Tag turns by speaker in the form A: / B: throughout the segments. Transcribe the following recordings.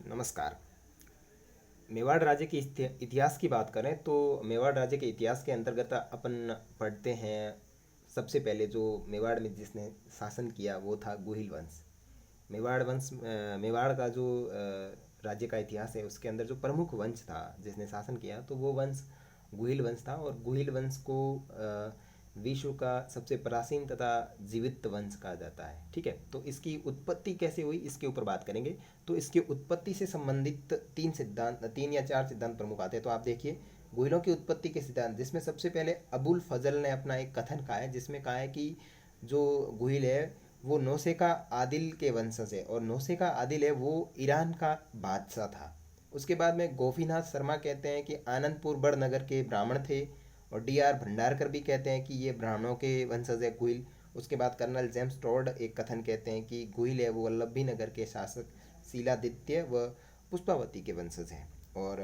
A: नमस्कार। मेवाड़ राज्य के इतिहास की बात करें तो मेवाड़ राज्य के इतिहास के अंतर्गत अपन पढ़ते हैं। सबसे पहले जो मेवाड़ में जिसने शासन किया वो था गुहिल वंश। मेवाड़ का जो राज्य का इतिहास है उसके अंदर जो प्रमुख वंश था जिसने शासन किया तो वो वंश गुहिल वंश था। और गुहिल वंश को विश्व का सबसे प्राचीन तथा जीवित वंश कहा जाता है। ठीक है, तो इसकी उत्पत्ति कैसे हुई इसके ऊपर बात करेंगे। तो इसकी उत्पत्ति से संबंधित तीन या चार सिद्धांत प्रमुख आते हैं। तो आप देखिए गुहिलों की उत्पत्ति के सिद्धांत, जिसमें सबसे पहले अबुल फजल ने अपना एक कथन कहा है जिसमें कहा है कि जो गुहिल है वो नौसेका आदिल के वंशज है और नौसेका आदिल है वो ईरान का बादशाह था। उसके बाद में गोपीनाथ शर्मा कहते हैं कि आनंदपुर बड़नगर के ब्राह्मण थे। और डी आर भंडारकर भी कहते हैं कि ये ब्राह्मणों के वंशज है गुहिल। उसके बाद कर्नल जेम्स टॉड एक कथन कहते हैं कि गुहिल है वो वल्लभी नगर के शासक शीलादित्य व पुष्पावती के वंशज हैं। और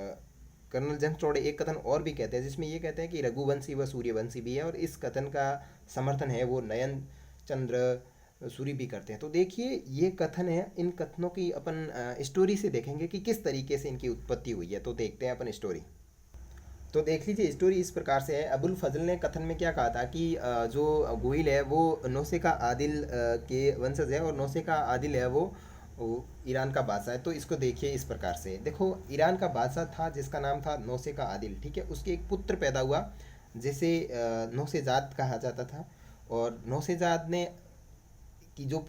A: कर्नल जेम्स टॉड एक कथन और भी कहते हैं जिसमें ये कहते हैं कि रघुवंशी व सूर्यवंशी भी है। और इस कथन का समर्थन है वो नयन चंद्र सूरी भी करते हैं। तो देखिए ये कथन है, इन कथनों की अपन स्टोरी से देखेंगे कि किस तरीके से इनकी उत्पत्ति हुई है। तो देखते हैं अपन स्टोरी। तो देख लीजिए स्टोरी इस प्रकार से है। अबुल फजल ने कथन में क्या कहा था कि जो गोहिल है वो नौसेका आदिल के वंशज है और नौसेका आदिल है वो ईरान का बादशाह है। तो इसको देखिए इस प्रकार से, देखो ईरान का बादशाह था जिसका नाम था नौसेका आदिल। ठीक है, उसके एक पुत्र पैदा हुआ जिसे नौसेजाद कहा जाता था। और नौसेजाद ने की जो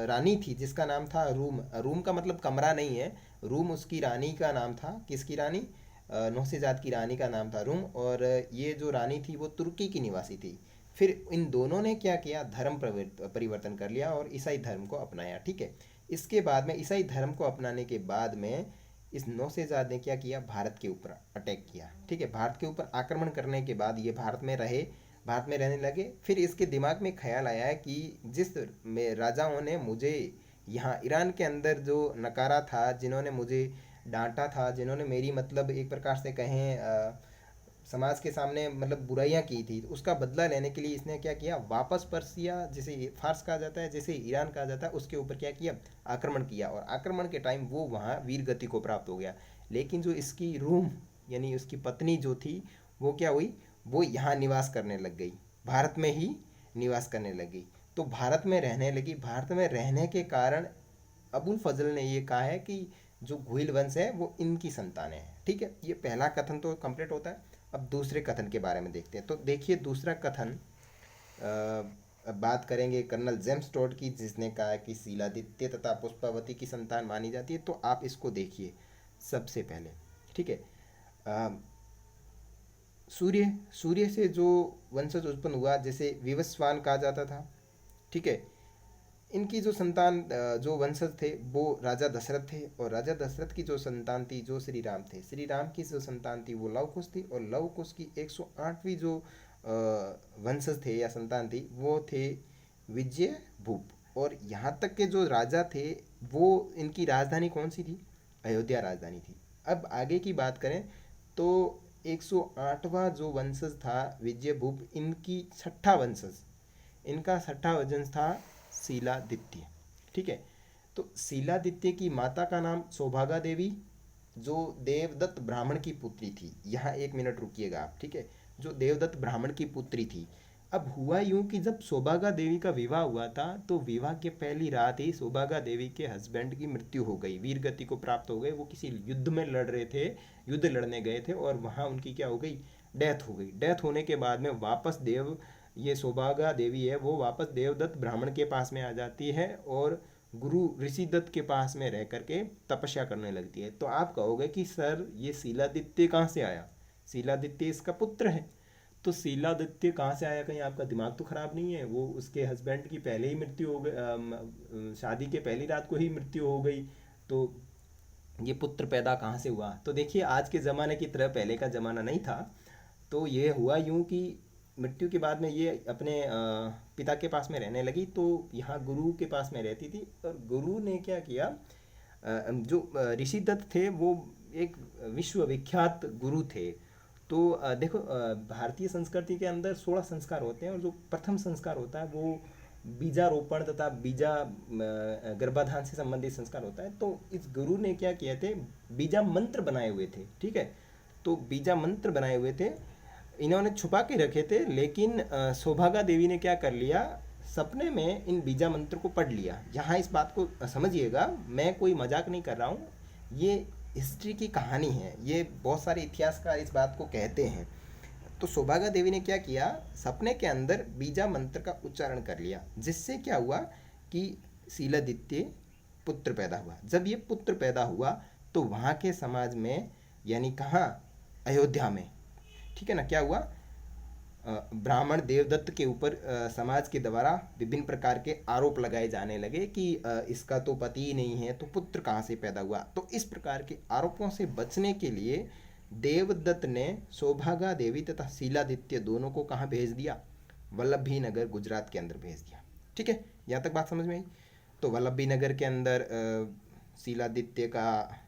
A: रानी थी जिसका नाम था रूम। रूम का मतलब कमरा नहीं है, रूम उसकी रानी का नाम था। किसकी रानी? नौसेजाद की रानी का नाम था रूम। और ये जो रानी थी वो तुर्की की निवासी थी। फिर इन दोनों ने क्या किया, धर्म परिवर्तन कर लिया और ईसाई धर्म को अपनाया। ठीक है, इसके बाद में ईसाई धर्म को अपनाने के बाद में इस नौसेजाद ने क्या किया, भारत के ऊपर अटैक किया। ठीक है, भारत के ऊपर आक्रमण करने के बाद ये भारत में रहे, भारत में रहने लगे। फिर इसके दिमाग में ख्याल आया है कि जिस में राजाओं ने मुझे यहाँ ईरान के अंदर जो नकारा था, जिन्होंने मुझे डांटा था, जिन्होंने मेरी मतलब एक प्रकार से कहें समाज के सामने मतलब बुराइयां की थी, तो उसका बदला लेने के लिए इसने क्या किया, वापस पर्सिया जिसे फारस कहा जाता है, जिसे ईरान कहा जाता है, उसके ऊपर क्या किया, आक्रमण किया। और आक्रमण के टाइम वो वहाँ वीर गति को प्राप्त हो गया। लेकिन जो इसकी रूम यानी उसकी पत्नी जो थी वो क्या हुई, वो यहाँ निवास करने लग गई, भारत में ही निवास करने लगी। तो भारत में रहने लगी। भारत में रहने के कारण अबुल फजल ने ये कहा है कि जो घुइल वंश है वो इनकी संतानें हैं। ठीक है, ये पहला कथन तो कंप्लीट होता है। अब दूसरे कथन के बारे में देखते हैं। तो देखिए दूसरा कथन अब बात करेंगे कर्नल जेम्स टोड की, जिसने कहा है कि शीलादित्य तथा पुष्पावती की संतान मानी जाती है। तो आप इसको देखिए सबसे पहले। ठीक है, सूर्य सूर्य से जो वंशज उत्पन्न हुआ जैसे विवस्वान कहा जाता था। ठीक है, इनकी जो संतान जो वंशज थे वो राजा दशरथ थे। और राजा दशरथ की जो संतान थी जो श्री राम थे, श्री राम की जो संतान थी वो लव कुश थी। और लव कुश की 108वीं जो वंशज थे या संतान थी वो थे विजय भूप। और यहाँ तक के जो राजा थे वो इनकी राजधानी कौन सी थी, अयोध्या राजधानी थी। अब आगे की बात करें तो 108वां जो वंशज था विजय भूप, इनकी छठा वंशज, इनका छठा वंशज था शीलादित्य। ठीक है, तो शीलादित्य की माता का नाम सौभागा देवी, जो देवदत्त ब्राह्मण की पुत्री थी। यहाँ 1 मिनट रुकिएगा आप। ठीक है, जो देवदत्त ब्राह्मण की पुत्री थी। अब हुआ यूं कि जब सौभागा देवी का विवाह हुआ था तो विवाह के पहली रात ही सौभागा देवी के हस्बैंड की मृत्यु हो गई, वीर गति को प्राप्त हो गए। वो किसी युद्ध में लड़ रहे थे, युद्ध लड़ने गए थे और वहाँ उनकी क्या हो गई, डेथ हो गई। डेथ होने के बाद में वापस ये सौभागा देवी है वो वापस देवदत्त ब्राह्मण के पास में आ जाती है और गुरु ऋषि दत्त के पास में रह करके तपस्या करने लगती है। तो आप कहोगे कि सर ये शीलादित्य कहाँ से आया, शीलादित्य इसका पुत्र है। तो शीलादित्य कहाँ से आया, कहीं आपका दिमाग तो खराब नहीं है? वो उसके हस्बैंड की पहले ही मृत्यु हो गई, शादी के पहली रात को ही मृत्यु हो गई। तो ये पुत्र पैदा कहाँ से हुआ? तो देखिए आज के ज़माने की तरह पहले का ज़माना नहीं था। तो ये हुआ यूं कि मृत्यु के बाद में ये अपने पिता के पास में रहने लगी। तो यहाँ गुरु के पास में रहती थी और गुरु ने क्या किया, जो ऋषि दत्त थे वो एक विश्वविख्यात गुरु थे। तो देखो भारतीय संस्कृति के अंदर 16 संस्कार होते हैं और जो प्रथम संस्कार होता है वो बीजारोपण तथा बीजा गर्भाधान से संबंधित संस्कार होता है। तो इस गुरु ने क्या किए थे, बीजा मंत्र बनाए हुए थे, ठीक है। तो बीजा मंत्र बनाए हुए थे, इन्होंने छुपा के रखे थे, लेकिन सौभागा देवी ने क्या कर लिया, सपने में इन बीजा मंत्र को पढ़ लिया। यहाँ इस बात को समझिएगा, मैं कोई मजाक नहीं कर रहा हूँ, ये हिस्ट्री की कहानी है, ये बहुत सारे इतिहासकार इस बात को कहते हैं। तो सौभागा देवी ने क्या किया, सपने के अंदर बीजा मंत्र का उच्चारण कर लिया, जिससे क्या हुआ कि शीलादित्य पुत्र पैदा हुआ। जब ये पुत्र पैदा हुआ तो वहाँ के समाज में, यानी कहाँ, अयोध्या में, ठीक है ना, क्या हुआ, ब्राह्मण देवदत्त के ऊपर समाज के द्वारा विभिन्न प्रकार के आरोप लगाए जाने लगे कि इसका तो पति ही नहीं है, तो पुत्र कहाँ से पैदा हुआ। तो इस प्रकार के आरोपों से बचने के लिए देवदत्त ने सौभागा देवी तथा शीलादित्य दोनों को कहाँ भेज दिया, वल्लभी नगर गुजरात के अंदर भेज दिया। ठीक है, यहाँ तक बात समझ में आई। तो वल्लभी नगर के अंदर शीलादित्य का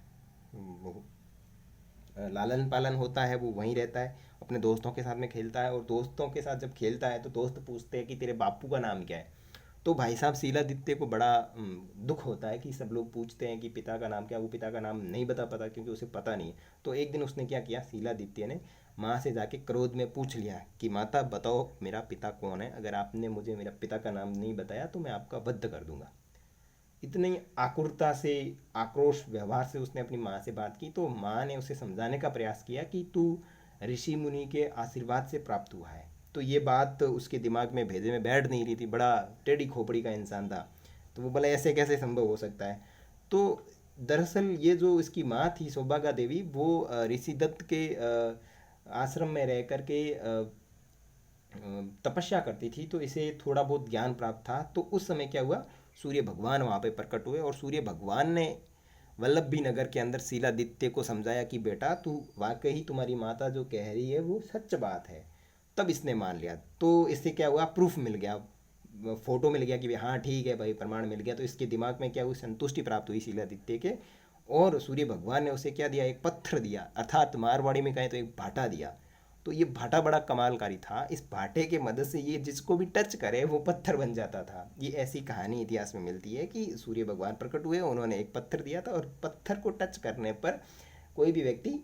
A: लालन पालन होता है, वो वहीं रहता है, अपने दोस्तों के साथ में खेलता है। और दोस्तों के साथ जब खेलता है तो दोस्त पूछते हैं कि तेरे बापू का नाम क्या है। तो भाई साहब शीलादित्य को बड़ा दुख होता है कि सब लोग पूछते हैं कि पिता का नाम क्या, वो पिता का नाम नहीं बता पाता क्योंकि उसे पता नहीं है। तो एक दिन उसने क्या किया, शीलादित्य ने माँ से जाके क्रोध में पूछ लिया कि माता बताओ मेरा पिता कौन है, अगर आपने मुझे मेरा पिता का नाम नहीं बताया तो मैं आपका वध कर दूंगा। इतनी आकुरता से, आक्रोश व्यवहार से उसने अपनी माँ से बात की। तो माँ ने उसे समझाने का प्रयास किया कि तू ऋषि मुनि के आशीर्वाद से प्राप्त हुआ है। तो ये बात उसके दिमाग में भेजे में बैठ नहीं रही थी, बड़ा टेढ़ी खोपड़ी का इंसान था। तो वो बोला ऐसे कैसे संभव हो सकता है। तो दरअसल ये जो इसकी माँ थी सौभागा देवी, वो ऋषि दत्त के आश्रम में रह कर के तपस्या करती थी, तो इसे थोड़ा बहुत ज्ञान प्राप्त था। तो उस समय क्या हुआ, सूर्य भगवान वहाँ पे प्रकट हुए और सूर्य भगवान ने वल्लभी नगर के अंदर शीलादित्य को समझाया कि बेटा तू वाकई तुम्हारी माता जो कह रही है वो सच बात है। तब इसने मान लिया। तो इससे क्या हुआ, प्रूफ मिल गया, फोटो मिल गया कि हाँ ठीक है भाई, प्रमाण मिल गया। तो इसके दिमाग में क्या हुई, संतुष्टि प्राप्त हुई शीलादित्य के। और सूर्य भगवान ने उसे क्या दिया, एक पत्थर दिया, अर्थात मारवाड़ी में कहें तो एक भाटा दिया। तो ये भाटा बड़ा कमालकारी था। इस भाटे के मदद से ये जिसको भी टच करे वो पत्थर बन जाता था। ये ऐसी कहानी इतिहास में मिलती है कि सूर्य भगवान प्रकट हुए, उन्होंने एक पत्थर दिया था और पत्थर को टच करने पर कोई भी व्यक्ति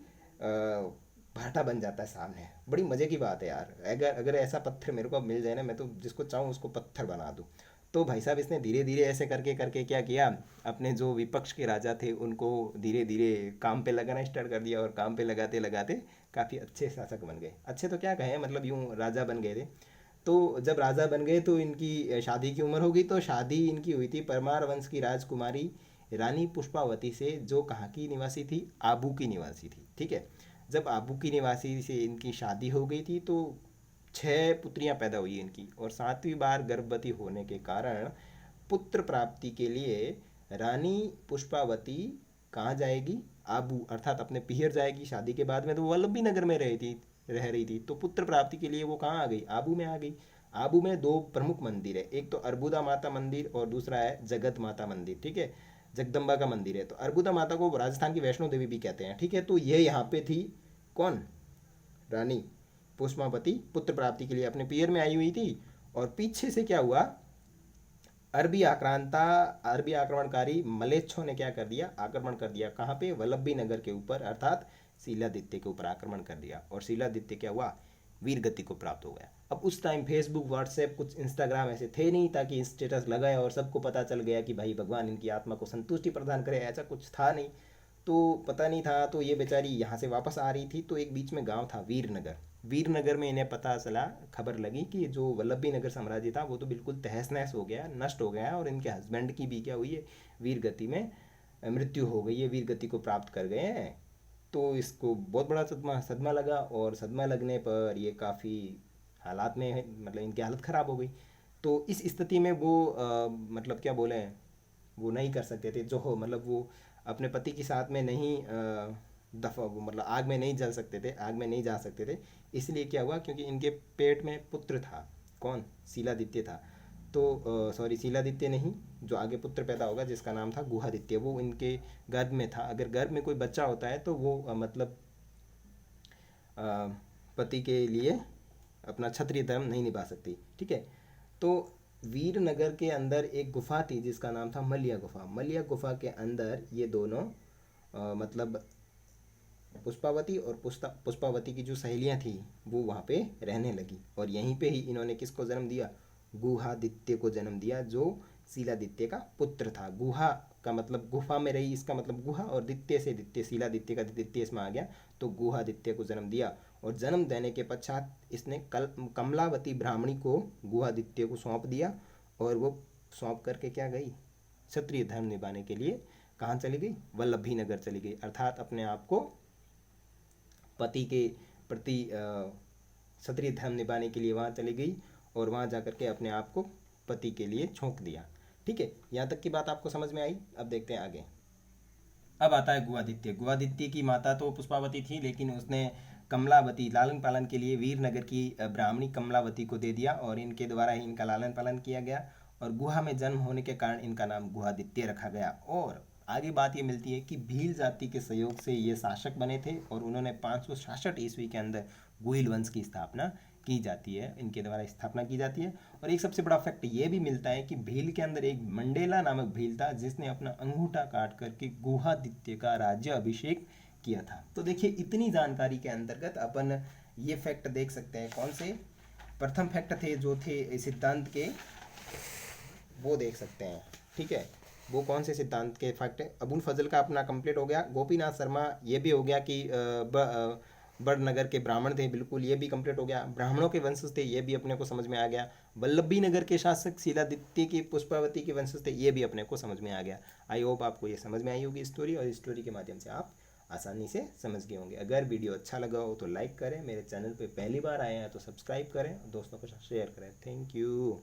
A: भाटा बन जाता है सामने। बड़ी मज़े की बात है यार, अगर अगर ऐसा पत्थर मेरे को अब मिल जाए ना, मैं तो जिसको चाहूँ उसको पत्थर बना दूँ। तो भाई साहब इसने धीरे धीरे ऐसे करके करके क्या किया, अपने जो विपक्ष के राजा थे उनको धीरे धीरे काम पे लगाना स्टार्ट कर दिया। और काम पे लगाते लगाते काफ़ी अच्छे शासक बन गए। अच्छे तो क्या कहें, मतलब यूँ राजा बन गए थे। तो जब राजा बन गए तो इनकी शादी की उम्र हो गई। तो शादी इनकी हुई थी परमार वंश की राजकुमारी रानी पुष्पावती से, जो कहाँ की निवासी थी, आबू की निवासी थी। ठीक है, जब आबू की निवासी से इनकी शादी हो गई थी तो 6 पुत्रियां पैदा हुई इनकी। और 7वीं बार गर्भवती होने के कारण पुत्र प्राप्ति के लिए रानी पुष्पावती कहाँ जाएगी, आबू अर्थात अपने पिहर जाएगी। शादी के बाद में तो वो वल्लभी नगर में रह रही थी। तो पुत्र प्राप्ति के लिए वो कहाँ आ गई, आबू में आ गई। आबू में 2 प्रमुख मंदिर है, एक तो अर्बुदा माता मंदिर और दूसरा है जगत माता मंदिर। ठीक है, जगदम्बा का मंदिर है। तो अर्बुदा माता को राजस्थान की वैष्णो देवी भी कहते हैं। ठीक है, तो ये यहाँ पे थी कौन, रानी पुष्पावती पुत्र प्राप्ति के लिए अपने पियर में आई हुई थी। और पीछे से क्या हुआ, अरबी आक्रमणकारी मलेच्छों ने क्या कर दिया, आक्रमण कर दिया। कहाँ पे, वल्लभी नगर के ऊपर, अर्थात शीलादित्य के ऊपर आक्रमण कर दिया। और शीलादित्य क्या हुआ, वीर गति को प्राप्त हो गया। अब उस टाइम फेसबुक, व्हाट्सएप, कुछ इंस्टाग्राम ऐसे थे नहीं ताकि स्टेटस लगाए और सबको पता चल गया कि भाई भगवान इनकी आत्मा को संतुष्टि प्रदान करे, ऐसा कुछ था नहीं। तो पता नहीं था। तो ये बेचारी यहाँ से वापस आ रही थी। तो एक बीच में गांव था वीरनगर। वीरनगर में इन्हें पता चला, खबर लगी कि जो वल्लभी नगर साम्राज्य था वो तो बिल्कुल तहस नहस हो गया, नष्ट हो गया। और इनके हस्बैंड की भी क्या हुई है, वीर गति में मृत्यु हो गई है, वीर गति को प्राप्त कर गए हैं। तो इसको बहुत बड़ा सदमा सदमा लगा। और सदमा लगने पर ये काफ़ी हालात में मतलब इनकी हालत ख़राब हो गई। तो इस स्थिति में वो मतलब क्या बोले, वो नहीं कर सकते थे जो हो, मतलब वो अपने पति के साथ में नहीं दफा, वो मतलब आग में नहीं जल सकते थे, आग में नहीं जा सकते थे। इसलिए क्या हुआ, क्योंकि इनके पेट में पुत्र था, कौन, शीलादित्य था। तो सॉरी, शीलादित्य नहीं, जो आगे पुत्र पैदा होगा जिसका नाम था गुहादित्य, वो इनके गर्भ में था। अगर गर्भ में कोई बच्चा होता है तो वो मतलब पति के लिए अपना क्षत्रिय धर्म नहीं निभा सकती। ठीक है, तो वीरनगर के अंदर एक गुफा थी जिसका नाम था मलिया गुफा। मलिया गुफा के अंदर ये दोनों मतलब पुष्पावती और पुष्पावती की जो सहेलियां थी वो वहाँ पे रहने लगी, और यहीं पे ही इन्होंने किसको जन्म दिया, गुहादित्य को जन्म दिया, जो शीलादित्य का पुत्र था। गुहा का मतलब गुफा में रही, इसका मतलब गुहा, और दित्य से दित्य, शीलादित्य का दित्य इसमें आ गया, तो गुहादित्य को जन्म दिया। और जन्म देने के पश्चात इसने कमलावती ब्राह्मणी को गुहादित्य को सौंप दिया, और वो सौंप करके क्या गई, क्षत्रिय धर्म निभाने के लिए कहाँ चली गई, वल्लभी नगर चली गई, अर्थात अपने आप को पति के प्रति क्षत्रिय धर्म निभाने के लिए वहाँ चली गई, और वहाँ जा कर के अपने आप को पति के लिए झोंक दिया। ठीक है, यहाँ तक की बात आपको समझ में आई। अब देखते हैं आगे। अब आता है गुहादित्य। गुहादित्य की माता तो पुष्पावती थी, लेकिन उसने कमलावती लालन पालन के लिए वीरनगर की ब्राह्मणी कमलावती को दे दिया, और इनके द्वारा ही इनका लालन पालन किया गया, और गुहा में जन्म होने के कारण इनका नाम गुहादित्य रखा गया। और आगे बात ये मिलती है कि भील जाति के सहयोग से ये शासक बने थे, और उन्होंने 566 ईस्वी के अंदर गुहिल वंश की स्थापना की जाती है, इनके द्वारा स्थापना की जाती है। और एक सबसे बड़ा फैक्ट ये भी मिलता है कि भील के अंदर एक मंडेला नामक भील था, जिसने अपना अंगूठा काट करके गुहादित्य का राज्य अभिषेक किया था। तो देखिए, इतनी जानकारी के अंतर्गत अपन ये फैक्ट देख सकते हैं। कौन से प्रथम फैक्ट थे जो थे सिद्धांत के, वो देख सकते हैं। ठीक है, वो कौन से सिद्धांत के फैक्ट है। अबुल फजल का अपना कंप्लीट हो गया। गोपीनाथ शर्मा, ये भी हो गया कि बड़नगर के ब्राह्मण थे, बिल्कुल ये भी कंप्लीट हो गया। ब्राह्मणों के वंशज थे, ये भी अपने को समझ में आ गया। वल्लभी नगर के शासक शीलादित्य की पुष्पावती के वंशज थे, ये भी अपने को समझ में आ गया। आई होप आपको ये समझ में आई होगी स्टोरी, और स्टोरी के माध्यम से आप आसानी से समझ गए होंगे। अगर वीडियो अच्छा लगा हो तो लाइक करें, मेरे चैनल पे पहली बार आए हैं तो सब्सक्राइब करें, और दोस्तों के साथ शेयर करें। Thank you.